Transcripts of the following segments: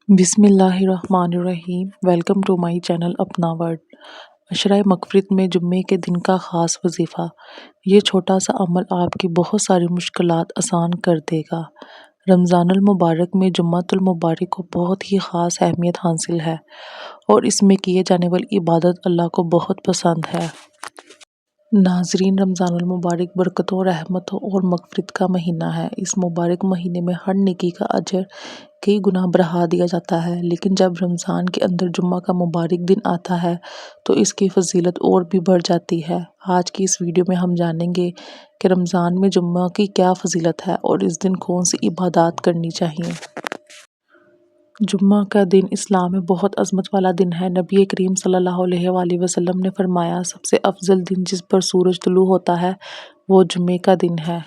بسم اللہ الرحمن الرحیم۔ ویلکم ٹو مائی چینل اپنا ورڈ۔ عشرہ مغفرت میں جمعے کے دن کا خاص وظیفہ۔ یہ چھوٹا سا عمل آپ کی بہت ساری مشکلات آسان کر دے گا۔ رمضان المبارک میں جمعۃ المبارک کو بہت ہی خاص اہمیت حاصل ہے اور اس میں کیے جانے والی عبادت اللہ کو بہت پسند ہے۔ ناظرین، رمضان المبارک برکتوں، رحمتوں اور مغفرت کا مہینہ ہے۔ اس مبارک مہینے میں ہر نیکی کا اجر کئی گنا بڑھا دیا جاتا ہے، لیکن جب رمضان کے اندر جمعہ کا مبارک دن آتا ہے تو اس کی فضیلت اور بھی بڑھ جاتی ہے۔ آج کی اس ویڈیو میں ہم جانیں گے کہ رمضان میں جمعہ کی کیا فضیلت ہے اور اس دن کون سی عبادات کرنی چاہیے۔ جمعہ کا دن اسلام میں بہت عظمت والا دن ہے۔ نبی کریم صلی اللہ علیہ وآلہ وسلم نے فرمایا، سب سے افضل دن جس پر سورج طلوع ہوتا ہے وہ جمعے کا دن ہے۔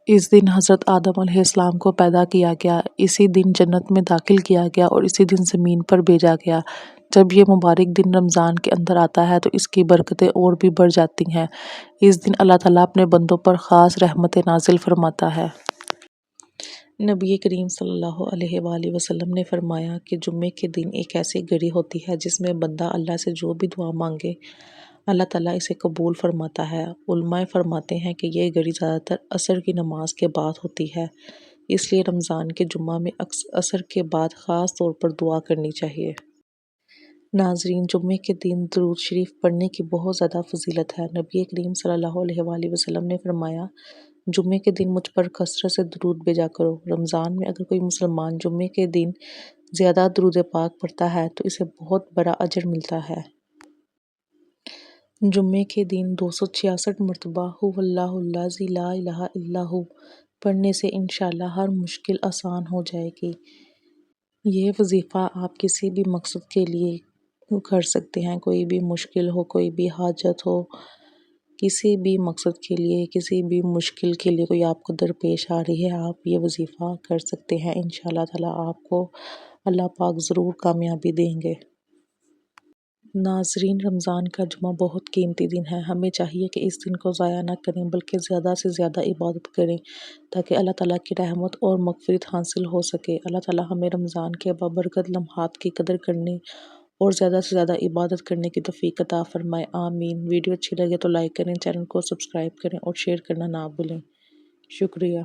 اس دن حضرت آدم علیہ السلام کو پیدا کیا گیا، اسی دن جنت میں داخل کیا گیا اور اسی دن زمین پر بھیجا گیا۔ جب یہ مبارک دن رمضان کے اندر آتا ہے تو اس کی برکتیں اور بھی بڑھ جاتی ہیں۔ اس دن اللہ تعالیٰ اپنے بندوں پر خاص رحمتیں نازل فرماتا ہے۔ نبی کریم صلی اللہ علیہ وآلہ وسلم نے فرمایا کہ جمعے کے دن ایک ایسی گھڑی ہوتی ہے جس میں بندہ اللہ سے جو بھی دعا مانگے اللہ تعالیٰ اسے قبول فرماتا ہے۔ علماء فرماتے ہیں کہ یہ گھڑی زیادہ تر عصر کی نماز کے بعد ہوتی ہے، اس لیے رمضان کے جمعہ میں عصر کے بعد خاص طور پر دعا کرنی چاہیے۔ ناظرین، جمعے کے دن درود شریف پڑھنے کی بہت زیادہ فضیلت ہے۔ نبی کریم صلی اللہ علیہ وآلہ وسلم نے فرمایا، جمعے کے دن مجھ پر کثرت سے درود بھیجا کرو۔ رمضان میں اگر کوئی مسلمان جمعے کے دن زیادہ درود پاک پڑھتا ہے تو اسے بہت بڑا اجر ملتا ہے۔ جمعے کے دن 266 مرتبہ هو اللہ الذی لا الہ الا هو پڑھنے سے انشاءاللہ ہر مشکل آسان ہو جائے گی۔ یہ وظیفہ آپ کسی بھی مقصد کے لیے کر سکتے ہیں، کوئی بھی مشکل ہو، کوئی بھی حاجت ہو، کسی بھی مقصد کے لیے، کسی بھی مشکل کے لیے کوئی آپ کو درپیش آ رہی ہے، آپ یہ وظیفہ کر سکتے ہیں۔ انشاءاللہ تعالیٰ آپ کو اللہ پاک ضرور کامیابی دیں گے۔ ناظرین، رمضان کا جمعہ بہت قیمتی دن ہے۔ ہمیں چاہیے کہ اس دن کو ضائع نہ کریں بلکہ زیادہ سے زیادہ عبادت کریں تاکہ اللہ تعالیٰ کی رحمت اور مغفرت حاصل ہو سکے۔ اللہ تعالیٰ ہمیں رمضان کے بابرکت لمحات کی قدر کرنے اور زیادہ سے زیادہ عبادت کرنے کی توفیق عطا فرمائے، آمین۔ ویڈیو اچھی لگے تو لائک کریں، چینل کو سبسکرائب کریں اور شیئر کرنا نہ بھولیں۔ شکریہ۔